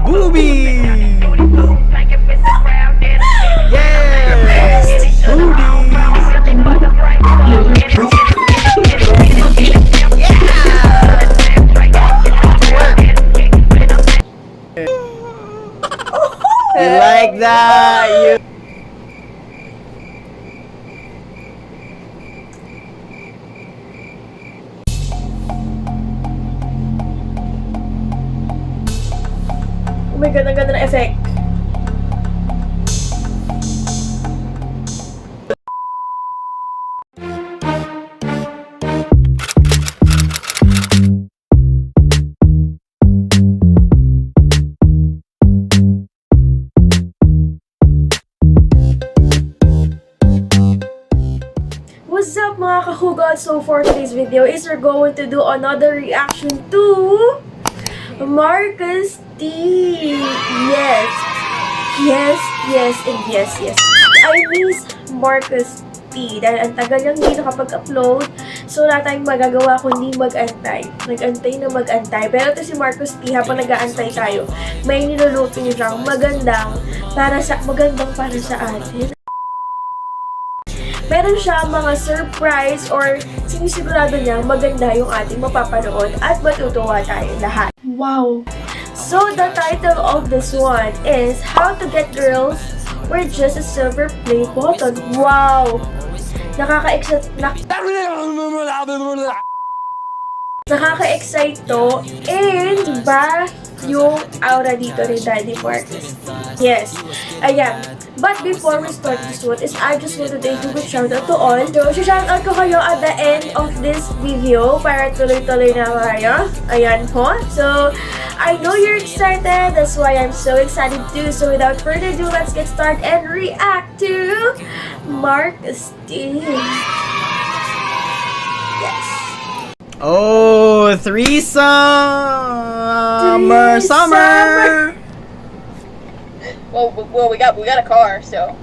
Boobies! Yes! You like that? You Oh my God, ang ganda ng effect. What's up mga kahugad? So for today's video is we're going to do another reaction to MarcusT. Yes. Yes, yes, and yes, yes. I miss MarcusT dahil ang tagal niyang hindi nakapag-upload. So wala tayong magagawa kundi mag-antay. Nag-antay na mag-antay. Pero ito si MarcusT, habang nag-aantay tayo, may niluluto siyang magandang para sa atin. Meron siya mga surprise or sinisigurado niyang maganda yung ating mapapanood at matutuwa tayo lahat. Wow! So, the title of this one is How to Get Girls with Just a Silver Play Button. Wow! Nakaka-excite to, and iba yung aura dito ni Daddy Marcus. Yes. Ayan. But before we start this one is I just want to take a quick shoutout to all. So, shoutout ko kayo at the end of this video para tuloy-tuloy na kayo. Ayan po. So, I know you're excited. That's why I'm so excited too. So, without further ado, let's get started and react to MarcusT. Yes. Oh, threesome! Summer! Well, we got a car, so.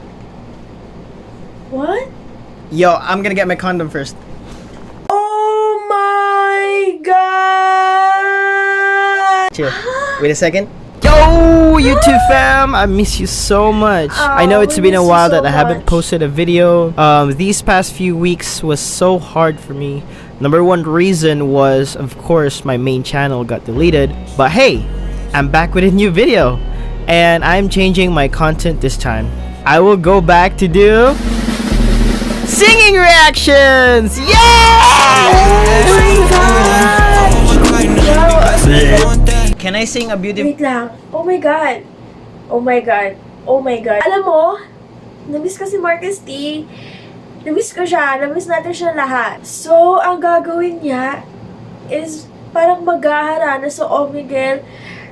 What? Yo, I'm gonna get my condom first. Oh my God! Chill. Wait a second. Yo, YouTube fam! I miss you so much. I know it's been a while that I haven't posted a video. These past few weeks was so hard for me. Number one reason was, of course, my main channel got deleted. But hey, I'm back with a new video. And I'm changing my content this time. I will go back to do singing reactions! Yes! Can I sing a beautiful... Wait lang. Oh my God. Oh my God. Oh my God. Alam mo, namiss ko si MarcusT. Namiss ko siya. Namiss natin siya lahat. So, ang gagawin niya is parang maghaharana sa OMEGLE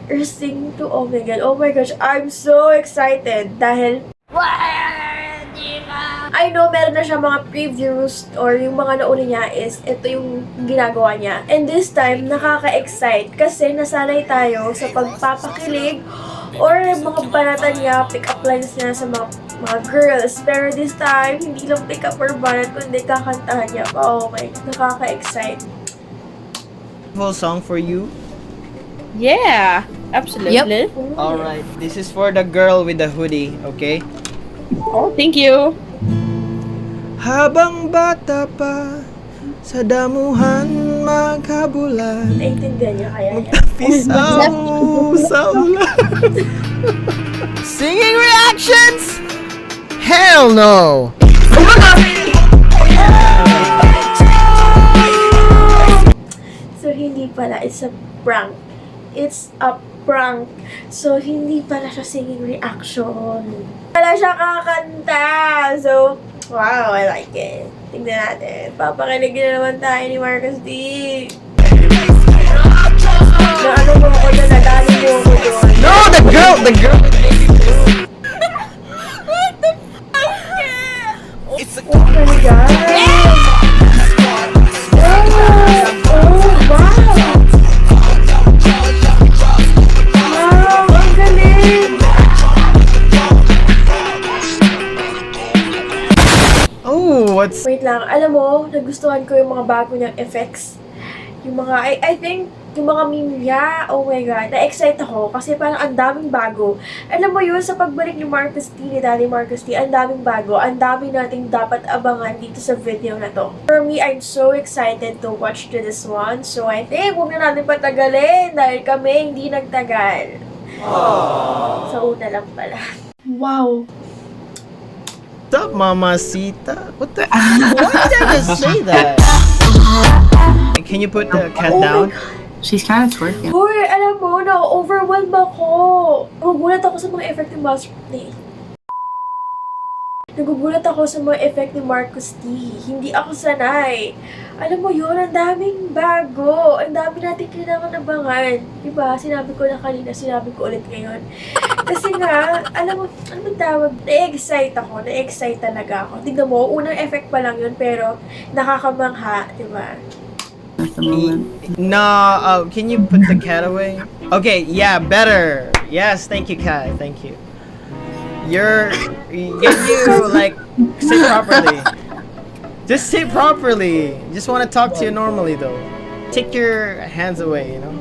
or sing to OMEGLE. Oh my gosh, I'm so excited dahil I know meron na siya mga previews or yung mga nauna niya is ito yung ginagawa niya. And this time, nakaka-excite kasi nasanay tayo sa pagpapakilig or mga banatan niya, pick-up lines niya sa mga girls. Pero this time, hindi lang pick-up or banat, kundi kakantahan niya. Oh my, nakaka-excite. song for you. Yeah, absolutely. Yep. Alright, this is for the girl with the hoodie, okay? Oh, thank you. Habang bata pa, sa damuhan magkabulan, Naintindihan niya kaya niya. magtapisaw sa ulan. Singing reactions? Hell no! So, hindi pala. It's a prank. It's a prank. So, hindi pala siya singing reaction. Pala siya kakanta. So, wow, I like it. Tignan natin. Papakinig na naman tayo ni MarcusT. Na ano mo ako na nadali mo ako doon. No, the girl! What the fuck? Oh my God. What's... Wait lang, alam mo, nagustuhan ko yung mga bago niyang effects. Yung mga, I think, yung mga meme niya, oh my God, na-excite ako kasi parang ang daming bago. Alam mo yun, sa pagbalik ni MarcusT, ni Daddy MarcusT, ang daming bago, ang daming nating dapat abangan dito sa video na to. For me, I'm so excited to watch this one, so I think huwag na natin patagalin dahil kami hindi nagtagal. Sa una lang pala. Wow. What's up, mamacita? What the? Why did I just say that? Can you put the cat down? She's kind of twerking. Hoy, alam mo, na-overwhelm ako. Nagugulat ako sa mga effect ni Nagugulat ako sa mga effect ni MarcusT. Hindi ako sanay. Alam mo yun, ang daming bago. Ang dami natin kailangan abangan. Diba? Sinabi ko na kanina, sinabi ko ulit ngayon. Kasi nga, alam mo, ano ba tawag? Na-excite ako. Na-excite talaga ako. Tignan mo, unang effect pa lang yun, pero nakakamangha. Diba? No, can you put the cat away? Okay, yeah, better. Yes, thank you, cat. Thank you. Like, sit properly. Just sit properly. Just want to talk to you normally, though. Take your hands away, you know?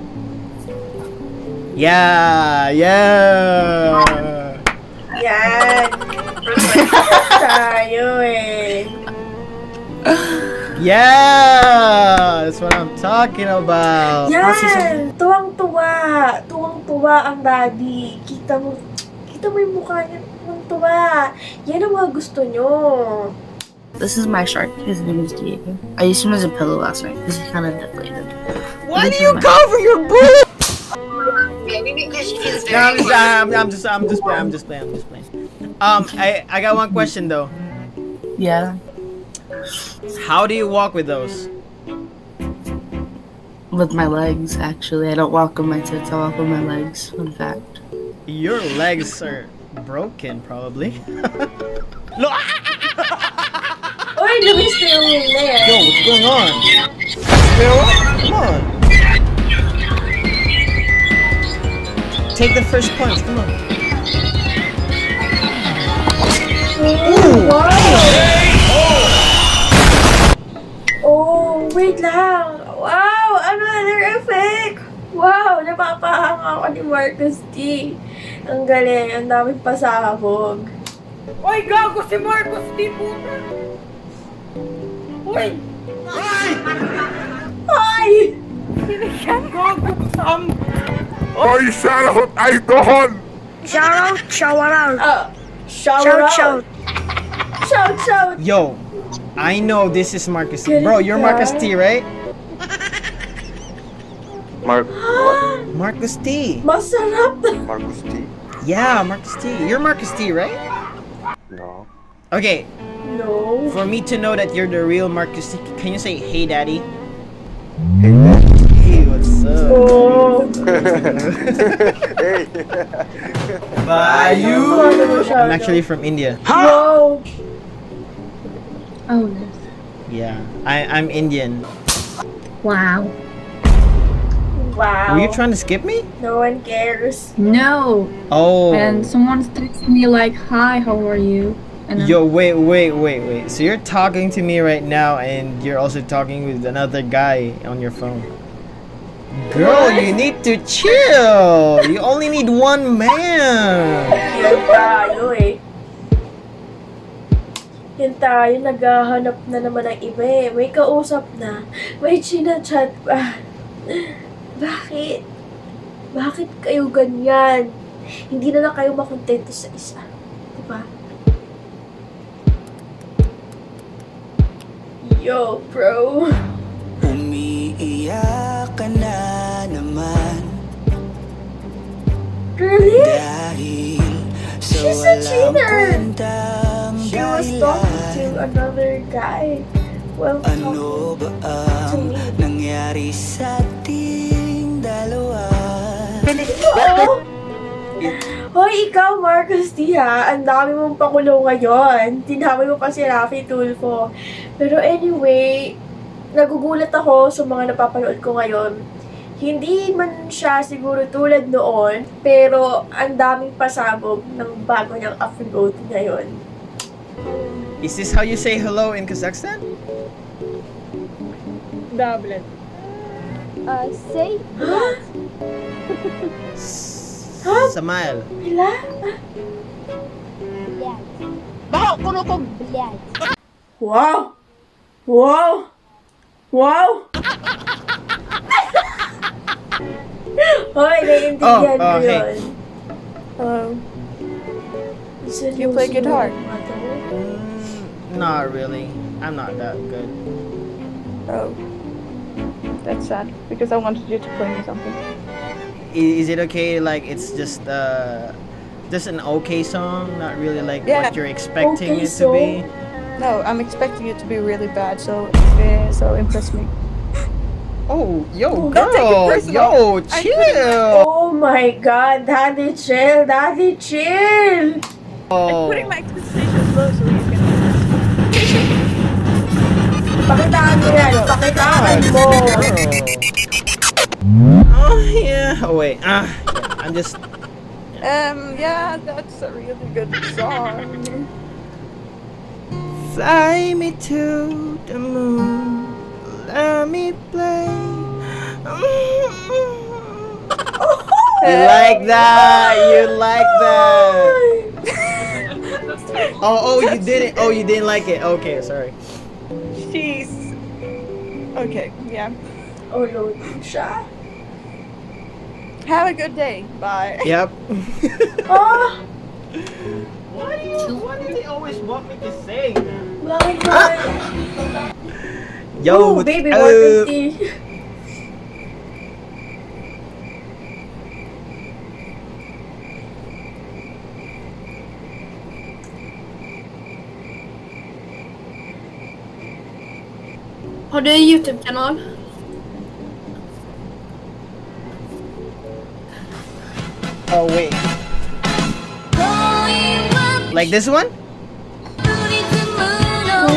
Yeah. Yan. Tayo eh. Yeah! That's what I'm talking about. Yan! Tuwang-tuwa. Tuwang-tuwa ang daddy. Kita mo yung mukha niya. Tuwang-tuwa. Yan ang mga gusto nyo. This is my shark. His name is Diego. I used him as a pillow last night because he kind of deflated. Why do you cover your boob? Maybe because she's No, I'm just playing. I got one question though. Yeah. How do you walk with those? With my legs, actually. I don't walk with my tits, I walk with my legs, in fact. Your legs are broken, probably. Look! Uy, lumis na yung wing na yan. Yo, what's going on? Come on. Take the first punch, come on. Ooh, wow! Oh, wait lang. Wow, another effect. Wow, napapahanga ako ni MarcusT. Ang galing, ang daming pasabog. Oy, gago si MarcusT, puta! Uy! Ay! Gago, Sam! Oy, shoutout idol! Shout out. Yo, I know this is MarcusT. Get Bro, it, you're guy. MarcusT, right? MarcusT. Masarap na. MarcusT? Yeah, MarcusT. You're MarcusT, right? No. Okay, No. for me to know that you're the real MarcusT, can you say, hey, daddy? Hey, Hey, what's up? Oh. hey. I'm actually from India. Wow. Oh, nice. Yeah, I'm Indian. Wow. Wow. Were you trying to skip me? No one cares. No, Oh. and someone's texting me like, "Hi, how are you?" And I'm- Yo, wait. So you're talking to me right now, and you're also talking with another guy on your phone. Girl, you need to chill. You only need one man. Yan tayo eh. Yan tayo, naghahanap na naman ng iba eh. May kausap na. May chinachat pa. Bakit? Bakit kayo ganyan? Hindi na lang kayo makontento sa isa. Diba? Yo, bro. Umiiyak ka na naman Really? dahil sa She's a walang cheater. kwentang She was talking to dahilan. another guy. Well, Ano ba to ang me. nangyari sa ating dalawa? Oo. Hoy, ikaw, MarcusT, ha? Ang dami mong pakulo ngayon. Tinawag mo pa si Rafi Tulfo. Pero anyway, nagugulat ako sa mga napapanood ko ngayon. Hindi man siya siguro tulad noon, pero ang daming pasabog ng bago niyang upload ngayon. Is this how you say hello in Kazakhstan? Doublet. Say yes. Samael. Wala? Yes. Yes. Wow! Wow! Wow! Hoy, naiintindihan ko hey. yun. You play guitar? Not really. I'm not that good. Oh. That's sad, because I wanted you to play me something. Is it okay? Like it's just an okay song, not really like Yeah. what you're expecting Okay it to be. No, I'm expecting it to be really bad, so impress me. Oh, yo, Don't take it girl, personal. yo, chill. Oh my God, Daddy chill, Daddy chill! Oh, Putting my expectations low so you can. Pakitaan mo yan, pakitaan mo! Oh yeah. Oh wait. Yeah, I'm just. Yeah, that's a really good song. Fly me to the moon. Let me play. You like that? You like that? Oh, you didn't. Oh, you didn't like it. Okay, sorry. Jeez. Okay, yeah. Oh, loading siya. Have a good day. Bye. Yep. Ah! Why do they always want me to sing? Bakit ba? Yo, Oh, what's baby, up? MarcusT. Har du en YouTube-kanal? Oh wait. Like this one?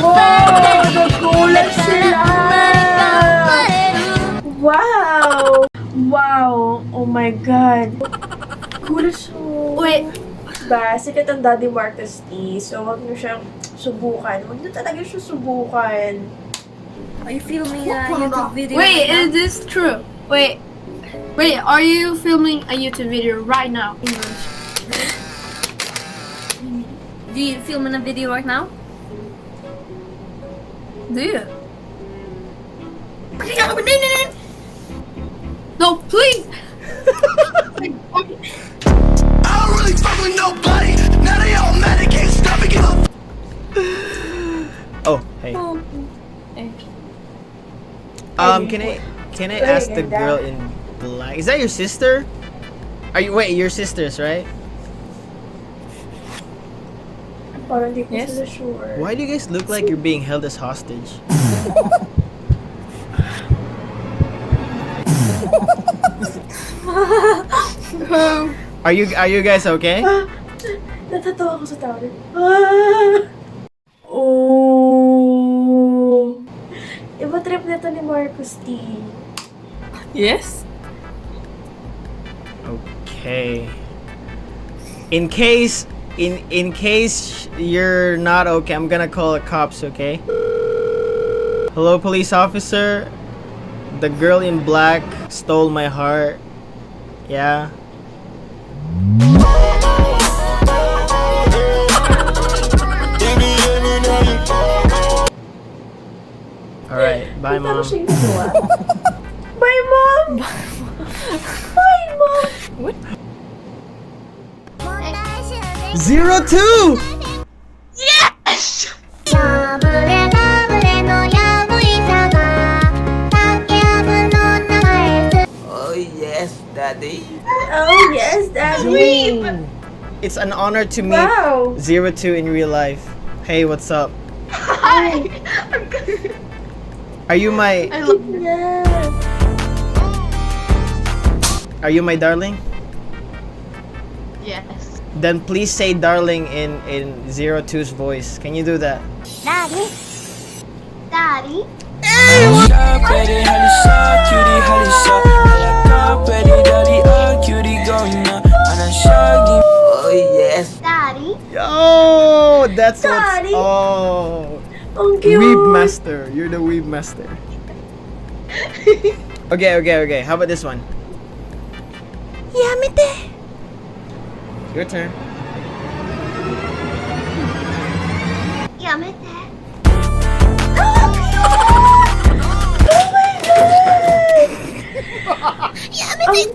Wow! Nagulat sila! Wow! Wow! Oh my God! Gulat siya. Wait. Diba? Sikat ang Daddy MarcusT. So, wag niyo siyang subukan. Wag niyo talaga siya subukan. Are you filming a YouTube video? Wait, is this true? Wait, are you filming a YouTube video right now? Do you film in a video right now? Do you? No, please! I don't really fuck with nobody. Now they all mad, they can't stop and give a Oh, hey. Can I ask the girl in black? Is that your sister? Wait, your sisters, right? Parang di ko sila sure. Why do you guys look like you're being held as hostage? Are you guys okay? Natatawa ko sa tao rin. Ah! Oh! Iba trip na to ni MarcusT. Yes? Okay. In case you're not okay, I'm gonna call the cops, okay? Hello, police officer. The girl in black stole my heart. Yeah. Alright, bye mom. Bye mom! Bye mom! 02! Oh yes, daddy. Oh yes, Daddy! It's an honor to meet Wow! 02 in real life. Hey, what's up? Hi! Are you my Yeah. Are you my darling? Yes. Then please say darling in 02's voice. Can you do that? Daddy? Daddy? Oh yes. Daddy? Yo, that's Daddy. what's oh. Ang cute! Weeb master. You're the weeb master. Okay. How about this one? Yamete. Your turn. Yamete.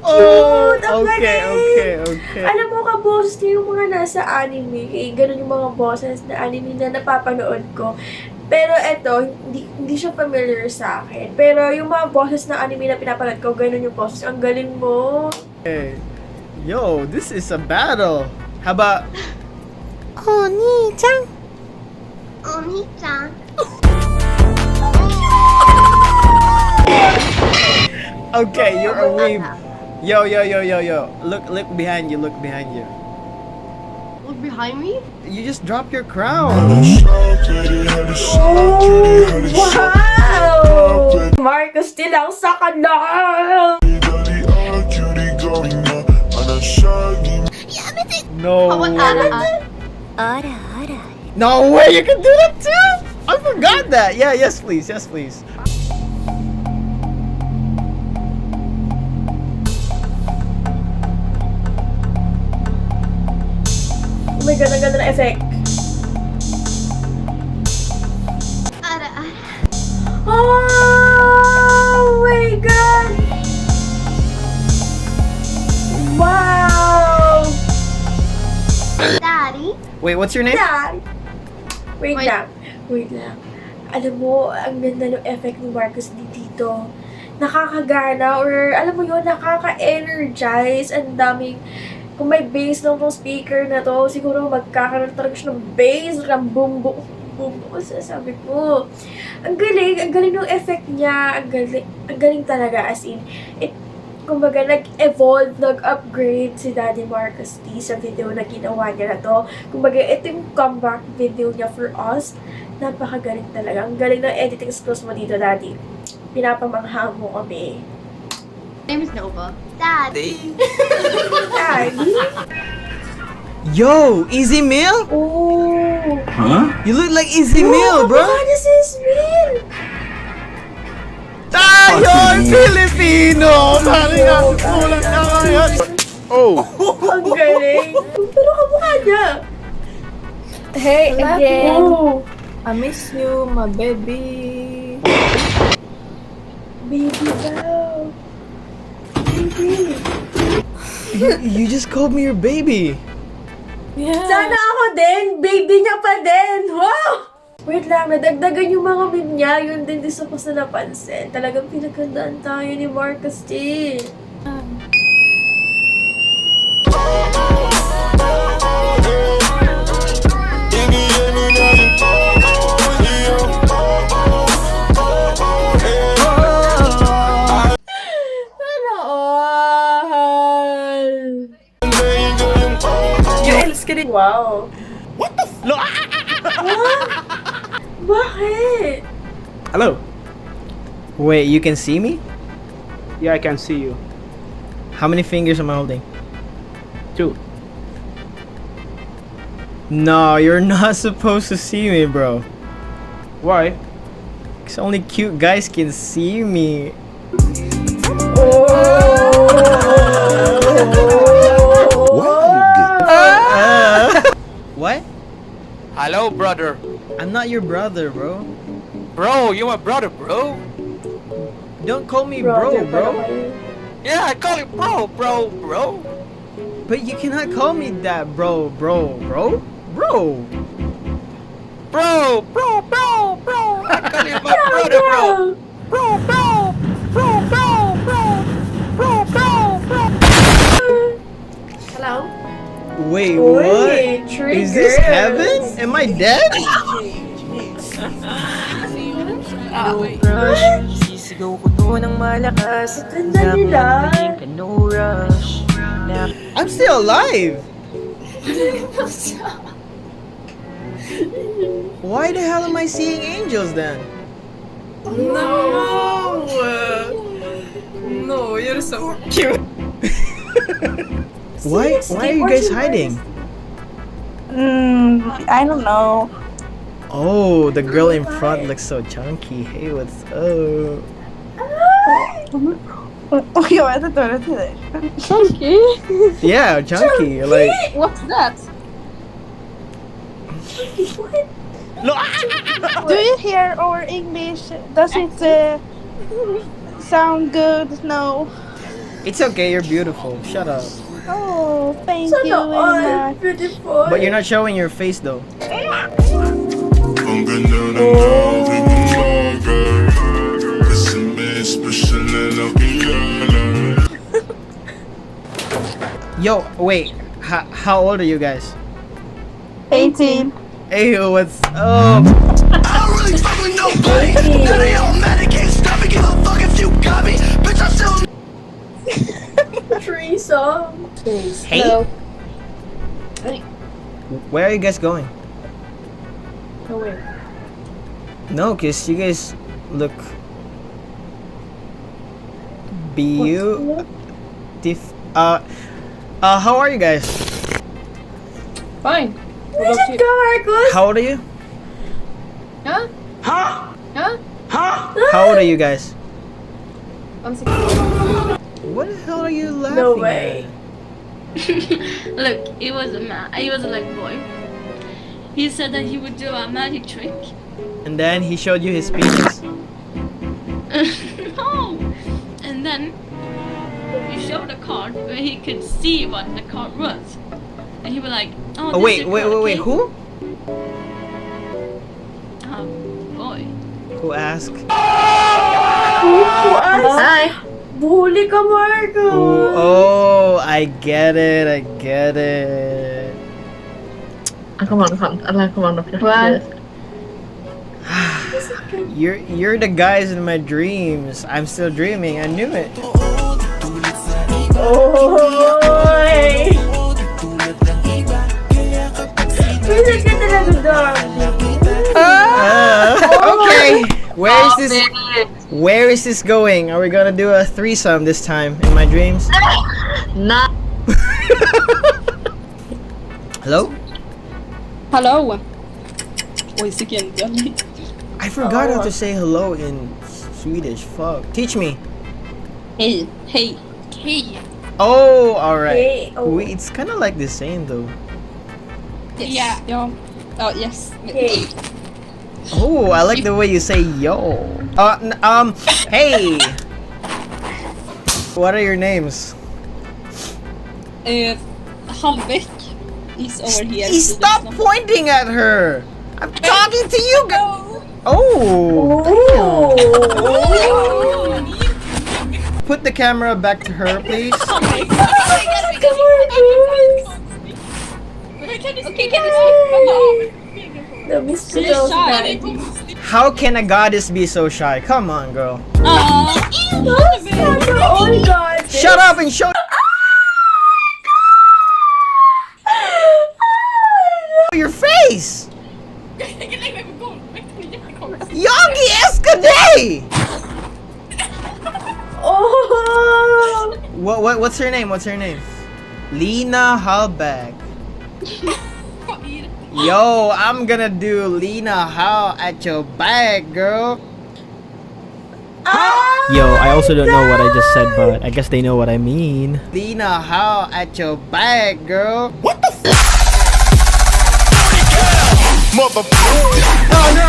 Oh, Ang galing! okay. Alam mo, kaboses niya yung mga nasa anime. Ganun yung mga boses na anime na napapanood ko. Pero eto, hindi siya familiar sa akin. Pero yung mga boses na anime na pinapanood ko, ganun yung boses. Ang galing mo. Hey. Yo, this is a battle. How about Oni-chan? Oni-chan. Okay, you're a weeb. Yo. Look behind you. Look behind me? You just dropped your crown. Wow! MarcusT lang sa kanal! No. How about No way, you can do that too? I forgot that. Yeah, yes please. Oh my God, ang ganda ng effect. Ara. Oh my God! Wow! Daddy. Wait, what's your name? Dad! Wait lang. Alam mo, ang ganda ng effect ni MarcusT dito. Nakakagana or alam mo yun, nakaka-energize. Ang daming, kung may bass lang tong speaker na to, siguro magkakaroon talaga siya ng bass, ng boom boom. Sasabi ko. Ang galing ng effect niya. Ang galing talaga, as in, kumbaga, nag-evolve, nag-upgrade si Daddy MarcusT sa video na ginawa niya na to. Kumbaga, ito yung comeback video niya for us. Napakagaling talaga. Ang galing ng editing skills mo dito, Daddy. Pinapamangha mo kami. My name is Nova. Daddy. Daddy? Yo, Easy Meal? Oh! You look like Easy Meal, bro. This is Meal! You're Filipino! Parang nasusulat na ngayon. Oh. Ang galing! Pero kamukha niya! Hey, again. Oh! I miss you, my baby. Baby daw! Baby! You just called me your baby. Yeah. Sana ako din! Baby niya pa din! Wow! Wait lang, nadagdagan yung mga meme niya. Yun din gusto ko sa napansin. Talagang pinagandaan tayo ni MarcusT. Ano all? Let's get it. Wow. Bakit? Hello. Wait, you can see me? Yeah, I can see you. How many fingers am I holding? 2. No, you're not supposed to see me, bro. Why? Because only cute guys can see me. What? Hello, brother. I'm not your brother, bro. Bro, you my brother, bro. Don't call me bro. Yeah, I call you bro. But you cannot call me that, bro. Bro. I call you my brother, bro. Hello? Wait, Oi, what? triggers. Is this heaven? Am I dead? Ganda nila. I'm still alive. Why the hell am I seeing angels then? No, you're so cute. Why are you guys hiding? I don't know. Oh, the girl in front looks so chunky. Hey, what's up? Jag vet inte vad det betyder. Chunky. Yeah, chunky. Like. What's that? Do you hear our English? Does it sound good? No. It's okay. You're beautiful. Shut up. Oh, thank Shut you. up, beautiful. But you're not showing your face though. Yo, wait. How old are you guys? 18. Hey, what's up? I don't really fuck with nobody. None of y'all medicaid stuff and give a fuck if you got me. Bitch, I still. Threesome. Hey. Hello. Where are you guys going? Nowhere. No, cause you guys look beautiful. How are you guys? Fine. We should go, Marcus. How old are you? Huh? Huh? Huh? Huh? How old are you guys? 1 second. What the hell are you laughing No way. at? Look, it was a like boy. He said that he would do a magic trick. And then he showed you his penis. No! And then he showed a card where he could see what the card was. And he was like, oh, Oh this wait, is a wait, card, wait, wait, okay? who? Boy. Who asked? Hi. Bully ka, Marcus. Oh, I get it, I get it. Come on, What? You're the guys in my dreams. I'm still dreaming. I knew it. Oy! Pilit ka talaga doon. Okay. Where is this going? Are we gonna do a threesome this time in my dreams? Nah. Hello? Hello. Oj, sicken dålig. I forgot how to say hello in Swedish. Fuck. Teach me. Hej. Hej. Hej. Oh, alright. Hey, oh. Wait, it's kind of like the same though. Yes. Ja. Ja, yes. Hey. Oh, I like the way you say yo. Hey. What are your names? Halvbäck is over here. Stop pointing at her. I'm talking to you guys. Oh. Put the camera back to her, please. Okay, can you speak? The mystical guy. How can a goddess be so shy? Come on, girl. Oh God. Shut up and show your face. Yogi Escade! Oh. What's her name? What's her name? Lena Hallback. Yo, I'm gonna do Lena Hall at your back, girl. Yo, I also don't know what I just said, but I guess they know what I mean. Lena Hall at your back, girl. What the f? Motherfucker. Oh no.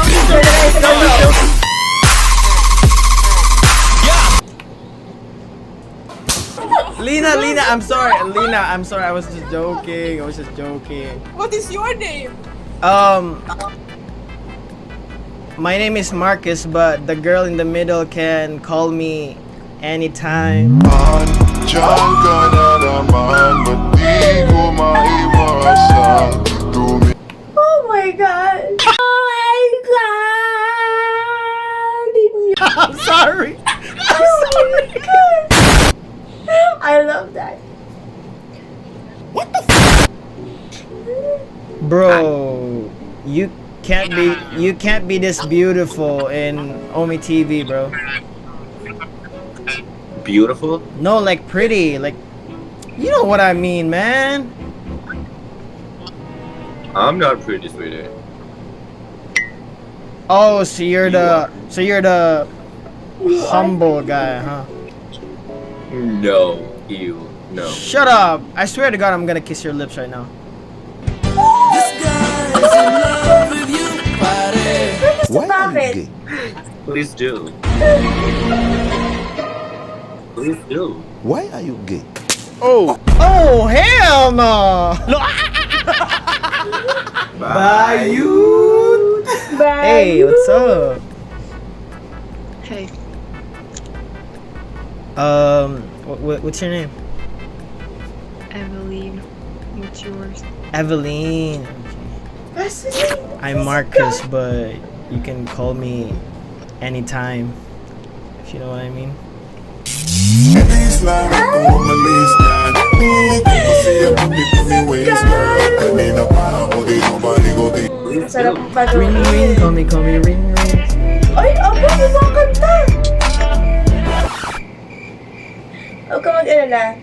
Lena, I'm sorry. Lena, I'm sorry. I was just joking. What is your name? My name is Marcus, but the girl in the middle can call me anytime. Oh my God. I'm sorry. Oh my God. I love that. Bro, you can't be this beautiful in OMETV, bro. Beautiful? No, like pretty, like you know what I mean, man. I'm not pretty, sweetie. Oh, so you're the humble guy, huh? No. Ew. No. Shut up! I swear to God, I'm gonna kiss your lips right now. Why are you gay? Please do. Please do. Why are you gay? Oh! Oh, hell no! Bye, you! Bye. Hey, what's up? Hey. What's your name? Evelyn. What's yours? Evelyn. Okay. I'm Marcus, but you can call me anytime, if you know what I mean. Sarap pa Ring ring, call me ring ring. Ay, aba, kumakanta! Huwag ka mag-alala.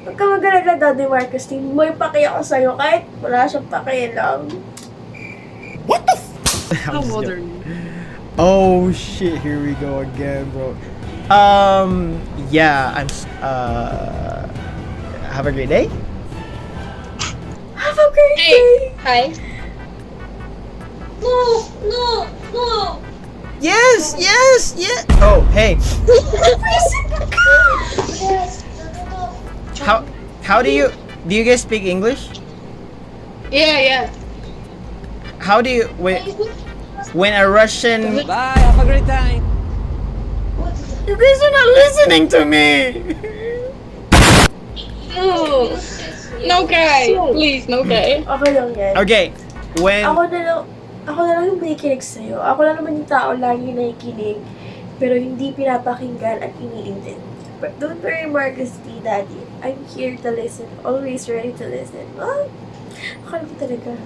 Huwag ka mag-alala, Daddy MarcusT. May paki ako sa'yo kahit wala siyang pakialam. What the How modern. Oh shit, here we go again, bro. Yeah, have a great day. Have a great day! Hi. No, no, no. Yes, yes, yes. Oh, hey. How do you guys speak English? Yeah. How do you when a Russian? Bye, have a great time. You guys are not listening to me. No. No guy. Please, no guy. Okay lang yan. Okay, when Ako na lang yung nakikinig sa'yo. Ako lang naman yung tao lagi nakikinig, pero hindi pinapakinggan at iniintindi. But don't worry, MarcusT, Daddy. I'm here to listen. Always ready to listen. Ah, akala ko talaga.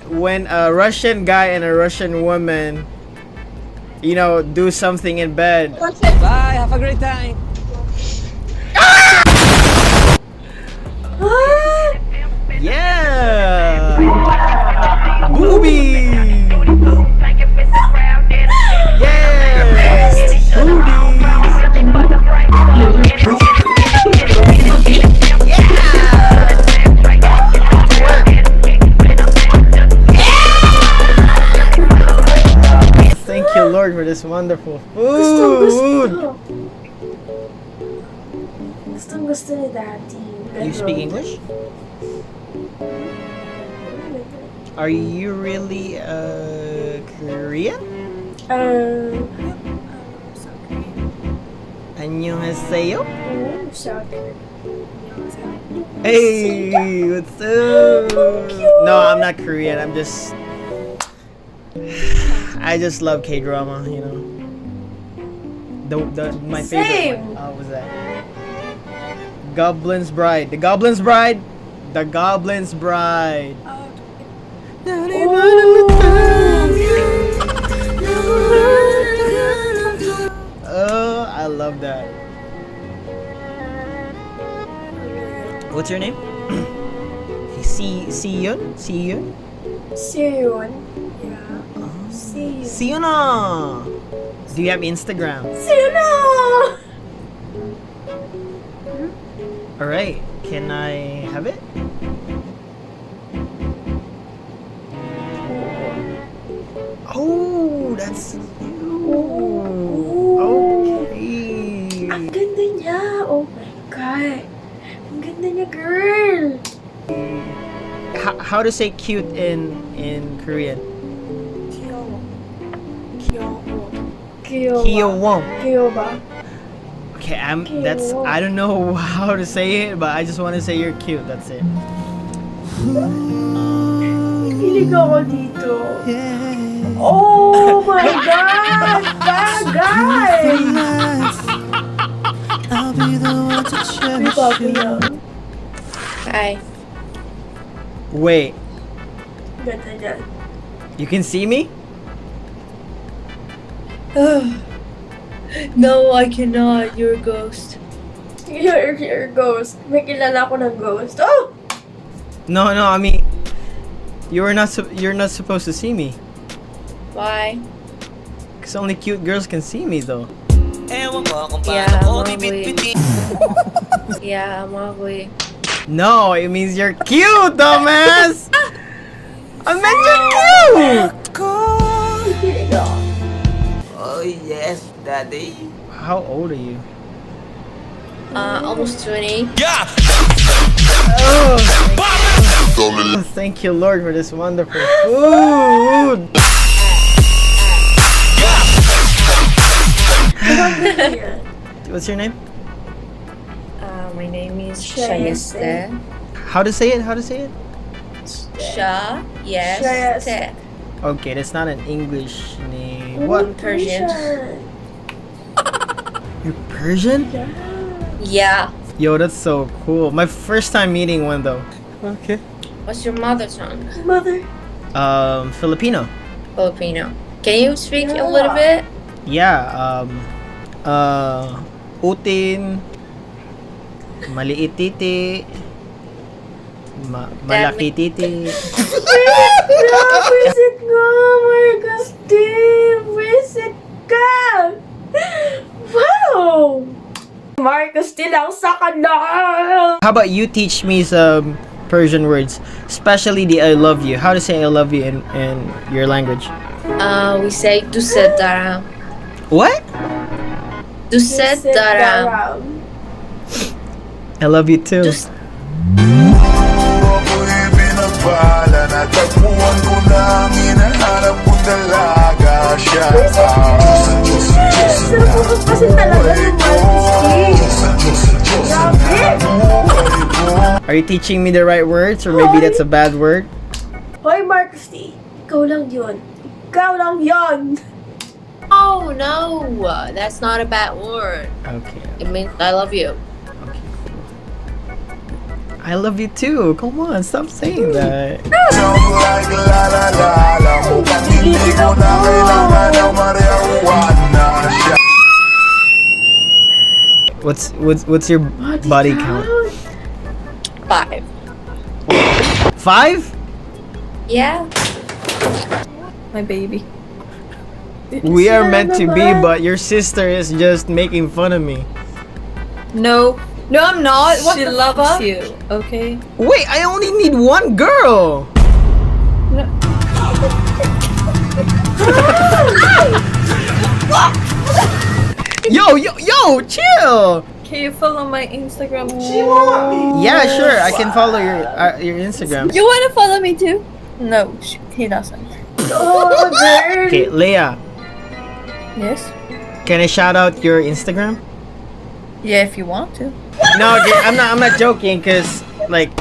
when a Russian guy and a Russian woman, you know, do something in bed. Bye, have a great time. Yeah! Boobies! Yeah! Thank you, Lord, for this wonderful food. Gusto ni Daddy. You speak English? Are you really Korean? 안녕하세요? Hey, what's up? No, I'm not Korean. I just love K-drama, you know. My favorite one. What was that? Goblin's Bride. The Goblin's Bride. The Goblin's Bride. Oh, I love that. What's your name? Siyun? Siyun? Yeah. Siyun. Siyuna! Do you have Instagram? Siyuna! Alright, can I have it? Oh, that's you. Okay. Ang ganda niya. Oh my God. Ang ganda niya, girl. How to say cute in Korean? Kiyowon. Kiyoba. Okay, I don't know how to say it, but I just want to say you're cute. That's it. Hilig ako dito. Oh my God! Bagay! I'll be the one to cherish you. Hi. Wait, Ganda niya. you can see me? No, I cannot. You're a ghost. You're a ghost. May kilala ko ng ghost. Oh! No, I mean, you're not supposed to see me. Why? Cause only cute girls can see me though. Yeah, Makoy. Yeah, Makoy. No, it means you're cute, dumbass! I meant you're cute! Oh yes, daddy. How old are you? Almost 20. Oh, thank you, Lord, for this wonderful food! What's your name? My name is SelfieSkit. How to say it? How to say it? SelfieSkit. Okay, that's not an English name. What? Persian. You're Persian? Yeah. Yo, that's so cool. My first time meeting one though. Okay. What's your mother tongue? Mother. Filipino. Filipino. Can you speak a little bit? Yeah, utin, maliit titi, malaki titi. Visit nga, MarcusT! Visit ka! Wow! MarcusT lang sa kanal! How about you teach me some Persian words, especially the I love you. How to say I love you in your language? We say Duset Daram. What? Duset Daram. I love you too. Are you teaching me the right words, or maybe that's a bad word? Hoy, MarcusT! Ikaw lang yun. Ikaw lang yun! Oh no, that's not a bad word. Okay. It means I love you. Okay, cool. I love you too. Come on, stop saying that. What's your body count? 5. 5? Yeah. My baby. We are meant to be, but your sister is just making fun of me. No. No, I'm not. What She the loves fuck? you, okay? Wait, I only need one girl. No. Yo, chill. Can you follow my Instagram? Yeah, sure. I can follow your Instagram. You wanna follow me too? No, he doesn't. Oh, girl! Okay, Leia, Yes? can I shout out your Instagram? Yeah, if you want to. No, I'm not joking, cause like.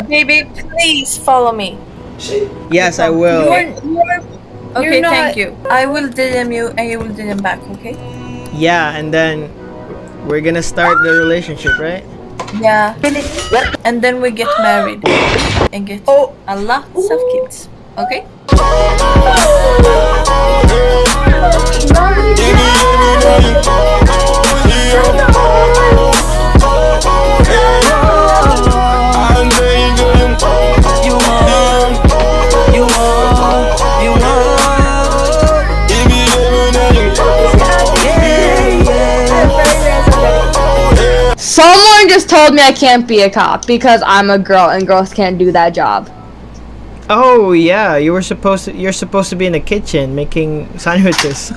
Baby, please follow me. Yes, I will. Okay, thank you. I will DM you and you will DM back, okay? Yeah, and then we're gonna start the relationship, right? Yeah. And then we get married and get a lot of kids, okay? Someone just told me I can't be a cop because I'm a girl and girls can't do that job. Oh yeah, you're supposed to be in the kitchen making sandwiches.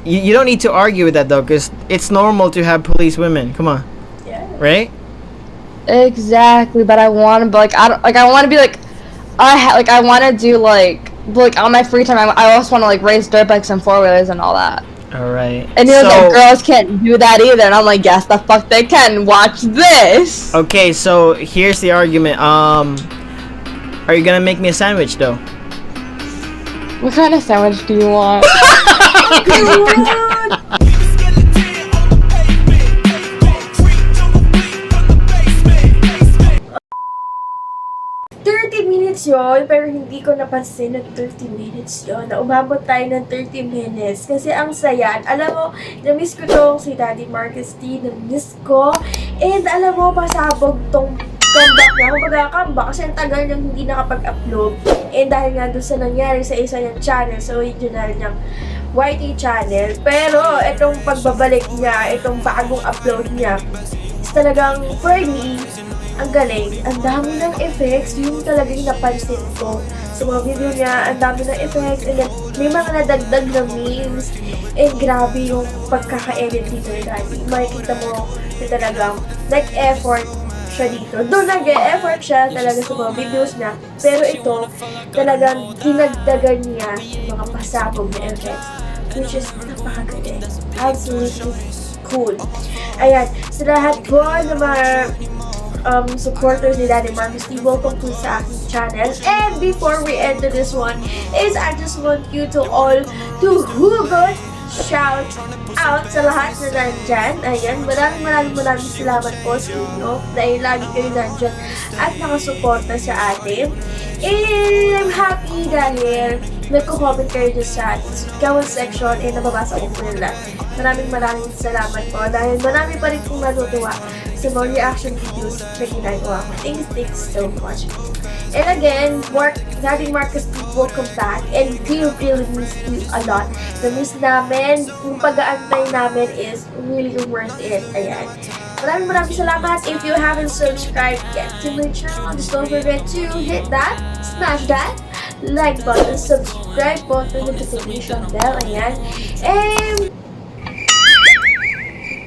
You don't need to argue with that though, because it's normal to have police women. Come on. Yeah. Right? Exactly, but I want to be like I want to be like I want to do like on my free time I also want to like race dirt bikes and 4-wheelers and all that. All right. And he was like, girls can't do that either, and I'm like, yes, the fuck they can. Watch this. Okay, so here's the argument. Are you gonna make me a sandwich though? What kind of sandwich do you want? 30 minutes yun, pero hindi ko napansin na 30 minutes yun. Na umabot tayo ng 30 minutes. Kasi ang saya. Alam mo, na-miss ko tong si Daddy MarcusT. Na-miss ko. And alam mo, pasabog tong comeback niya. Kumbaga, comeback kasi ang tagal niyang hindi nakapag-upload. And dahil nga doon sa nangyari sa isa niyang channel, sa original niyang YT channel. Pero, itong pagbabalik niya, itong bagong upload niya, is talagang, for me, ang galing. Ang dami ng effects. Yung talagang napansin ko sa mga video niya. Ang dami ng effects. And then, may mga nadagdag na memes. And grabe yung pagkaka-edit dito ni Daddy. Makikita mo na talagang nag-effort siya dito. Doon nag-effort siya talaga sa mga videos niya. Pero ito, talagang dinagdagan niya yung mga pasabog na effects. Which is napakagaling. Absolutely cool. Ayan. Sa lahat po ng mga supporters ni Daddy MarcusT, welcome to sa aking channel. And before we end to this one, is I just want you to all to hugot shout out sa lahat na nandyan. Ayan, maraming salamat po sa inyo dahil lagi kayo nandyan at nakasuporta sa atin. And I'm happy dahil nagko-comment kayo dyan sa comment section and nababasa ko po nila. Maraming salamat po dahil marami pa rin pong natutuwa sa mga reaction videos na ginagawa ko. Thanks so much. And again, Daddy MarcusT, welcome back. And we really miss you a lot. Na-miss namin, yung pag-aantay namin is really worth it. Ayan. Maraming salamat. If you haven't subscribed yet to my channel, just don't forget to hit that, smash that like button, subscribe button, notification bell. Ayan. And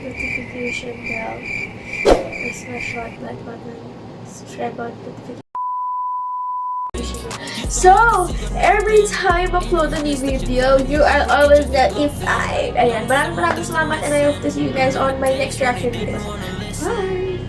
notification bell. Smash that like button, subscribe button, notification. So, every time I upload a new video, you are always notified. Ayan, maraming salamat and I hope to see you guys on my next reaction video. Bye!